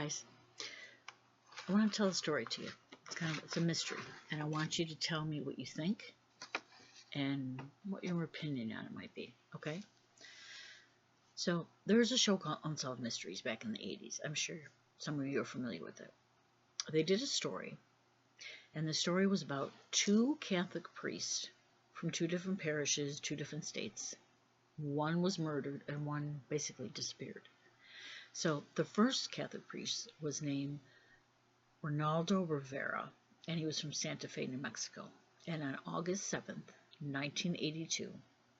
guys, I want to tell a story to you. It's a mystery, and I want you to tell me what you think and what your opinion on it might be, okay? So, there was a show called Unsolved Mysteries back in the 80s. I'm sure some of you are familiar with it. They did a story, and the story was about two Catholic priests from two different parishes, two different states. One was murdered, and one basically disappeared. So, the first Catholic priest was named Ronaldo Rivera, and he was from Santa Fe, New Mexico. And on August 7th, 1982,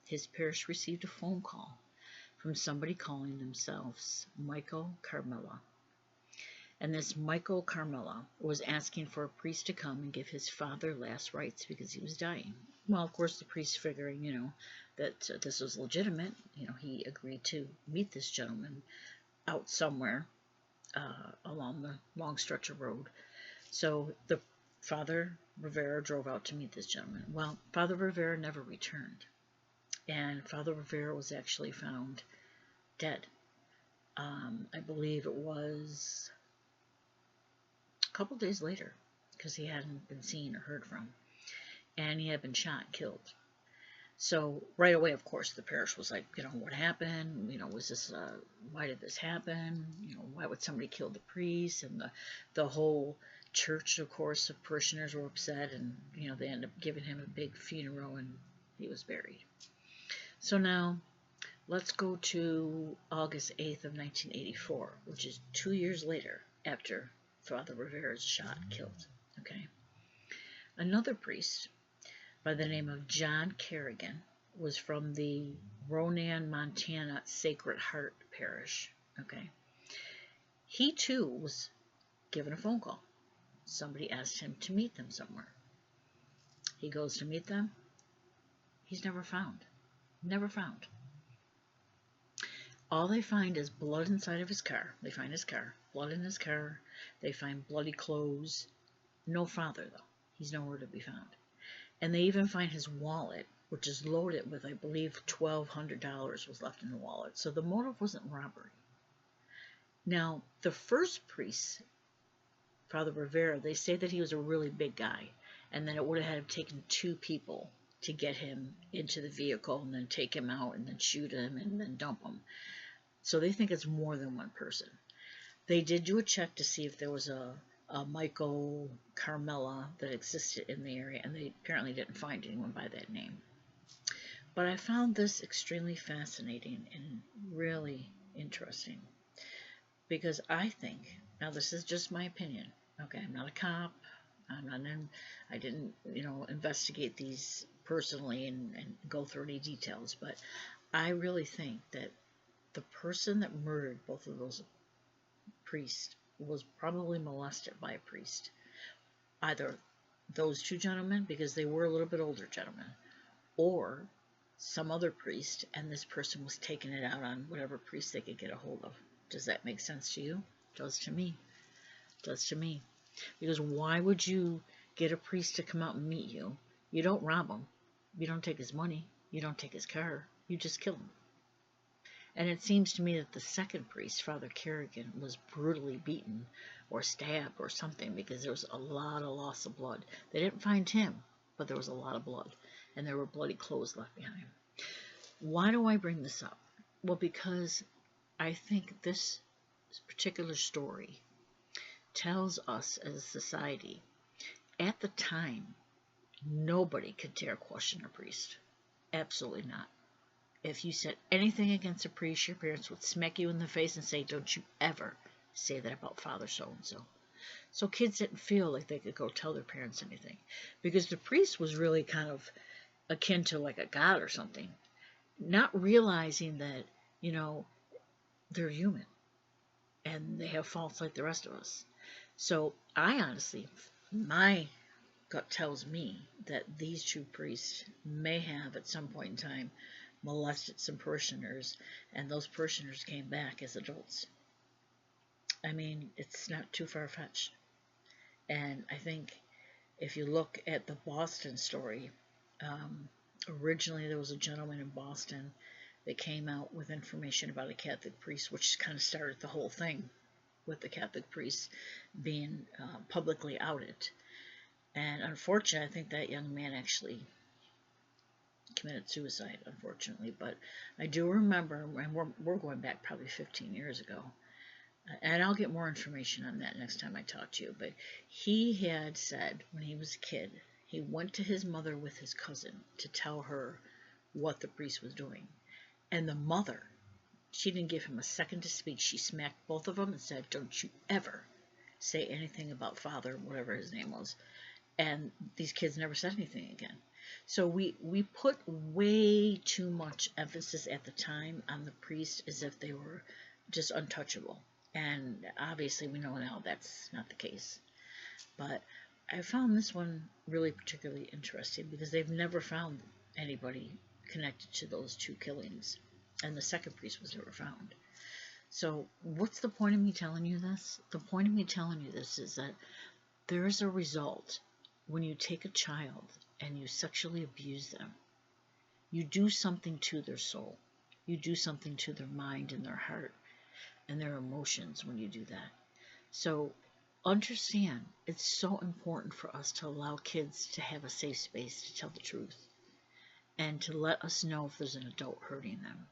his parish received a phone call from somebody calling themselves Michael Carmela. And this Michael Carmela was asking for a priest to come and give his father last rites because he was dying. Well, of course, the priest figuring, that this was legitimate, he agreed to meet this gentleman out somewhere along the long stretch of road. So the Father Rivera drove out to meet this gentleman. Well, Father Rivera never returned, and Father Rivera was actually found dead. I believe it was a couple days later, because he hadn't been seen or heard from, and he had been shot, killed. So right away, of course, the parish was like, what happened? Was this, why did this happen? Why would somebody kill the priest? And the whole church, of course, the parishioners were upset, and, they ended up giving him a big funeral, and he was buried. So now, let's go to August 8th of 1984, which is 2 years later after Father Rivera's shot, killed, okay? Another priest by the name of John Kerrigan was from the Ronan, Montana Sacred Heart Parish, okay? He too was given a phone call. Somebody asked him to meet them somewhere. He goes to meet them. He's never found. Never found. All they find is blood inside of his car. They find his car, blood in his car. They find bloody clothes. No father, though. He's nowhere to be found. And they even find his wallet, which is loaded with, I believe, $1,200 was left in the wallet. So the motive wasn't robbery. Now, the first priest, Father Rivera, they say that he was a really big guy, and then it would have taken two people to get him into the vehicle and then take him out and then shoot him and then dump him. So they think it's more than one person. They did do a check to see if there was a Michael Carmela that existed in the area, and they apparently didn't find anyone by that name. But I found this extremely fascinating and really interesting, because I think, now this is just my opinion, okay, I'm not a cop, I didn't, investigate these personally and go through any details, but I really think that the person that murdered both of those priests was probably molested by a priest. Either those two gentlemen, because they were a little bit older gentlemen, or some other priest, and this person was taking it out on whatever priest they could get a hold of. Does that make sense to you? It does to me. It does to me. Because why would you get a priest to come out and meet you? You don't rob him. You don't take his money. You don't take his car. You just kill him. And it seems to me that the second priest, Father Kerrigan, was brutally beaten or stabbed or something, because there was a lot of loss of blood. They didn't find him, but there was a lot of blood, and there were bloody clothes left behind. Why do I bring this up? Well, because I think this particular story tells us as a society, at the time, nobody could dare question a priest. Absolutely not. If you said anything against a priest, your parents would smack you in the face and say, don't you ever say that about Father so-and-so. So kids didn't feel like they could go tell their parents anything, because the priest was really kind of akin to like a god or something, not realizing that, they're human and they have faults like the rest of us. So I honestly, my gut tells me that these two priests may have at some point in time molested some parishioners, and those parishioners came back as adults. I mean, it's not too far-fetched. And I think if you look at the Boston story, originally there was a gentleman in Boston that came out with information about a Catholic priest, which kind of started the whole thing. with the Catholic priests being publicly outed. And unfortunately, I think that young man actually committed suicide, unfortunately. But I do remember, and we're going back probably 15 years ago, and I'll get more information on that next time I talk to you. But he had said when he was a kid, he went to his mother with his cousin to tell her what the priest was doing. And the mother, she didn't give him a second to speak. She smacked both of them and said, "Don't you ever say anything about Father," whatever his name was. And these kids never said anything again. So we put way too much emphasis at the time on the priest as if they were just untouchable. And obviously we know now that's not the case. But I found this one really particularly interesting because they've never found anybody connected to those two killings. And the second priest was never found. So what's the point of me telling you this? The point of me telling you this is that there is a result when you take a child and you sexually abuse them. You do something to their soul. You do something to their mind and their heart and their emotions when you do that. So understand, it's so important for us to allow kids to have a safe space to tell the truth and to let us know if there's an adult hurting them.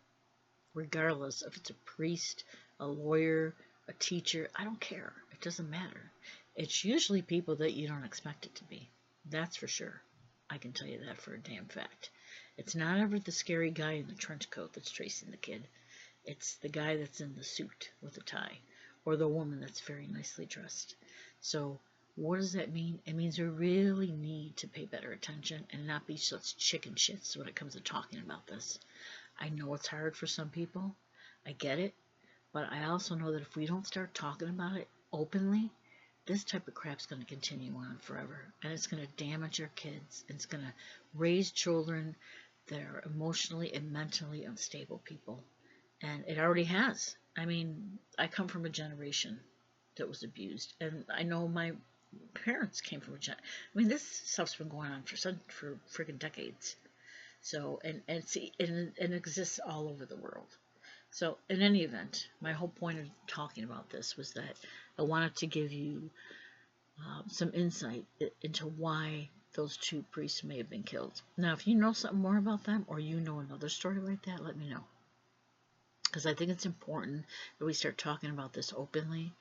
Regardless if it's a priest, a lawyer, a teacher, I don't care. It doesn't matter. It's usually people that you don't expect it to be. That's for sure. I can tell you that for a damn fact. It's not ever the scary guy in the trench coat that's tracing the kid. It's the guy that's in the suit with a tie, or the woman that's very nicely dressed. So what does that mean? It means we really need to pay better attention and not be such chicken shits when it comes to talking about this. I know it's hard for some people. I get it. But I also know that if we don't start talking about it openly, this type of crap's going to continue on forever. And it's going to damage our kids. It's going to raise children that are emotionally and mentally unstable people. And it already has. I mean, I come from a generation that was abused. And I know my parents came from a generation. I mean, this stuff's been going on for freaking decades. So, and it exists all over the world. So, in any event, my whole point of talking about this was that I wanted to give you some insight into why those two priests may have been killed. Now, if you know something more about them or you know another story like that, let me know. Because I think it's important that we start talking about this openly.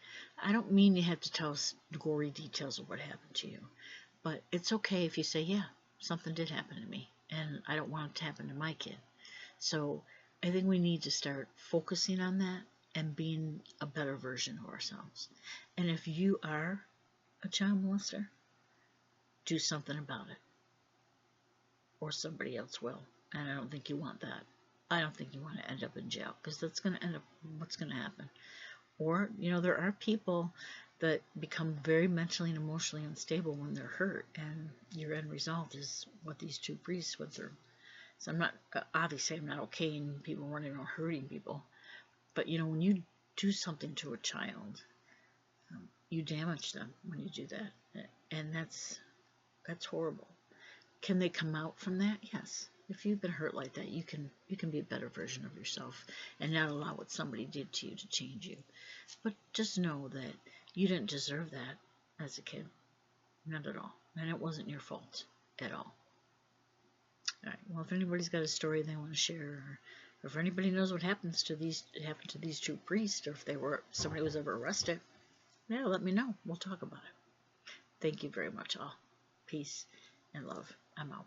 I don't mean you have to tell us gory details of what happened to you. But it's okay if you say, yeah, something did happen to me. And I don't want it to happen to my kid. So I think we need to start focusing on that and being a better version of ourselves. And if you are a child molester, do something about it. Or somebody else will. And I don't think you want that. I don't think you want to end up in jail because that's going to end up what's going to happen. Or, there are people that become very mentally and emotionally unstable when they're hurt. And your end result is what these two priests went through. So I'm not okay in people running around hurting people. But, when you do something to a child, you damage them when you do that. And that's horrible. Can they come out from that? Yes. If you've been hurt like that, you can be a better version of yourself and not allow what somebody did to you to change you. But just know that you didn't deserve that as a kid. Not at all. And it wasn't your fault at all. All right. Well, if anybody's got a story they want to share, or if anybody knows what happened to these two priests, or if somebody was ever arrested, yeah, let me know. We'll talk about it. Thank you very much, all. Peace and love. I'm out.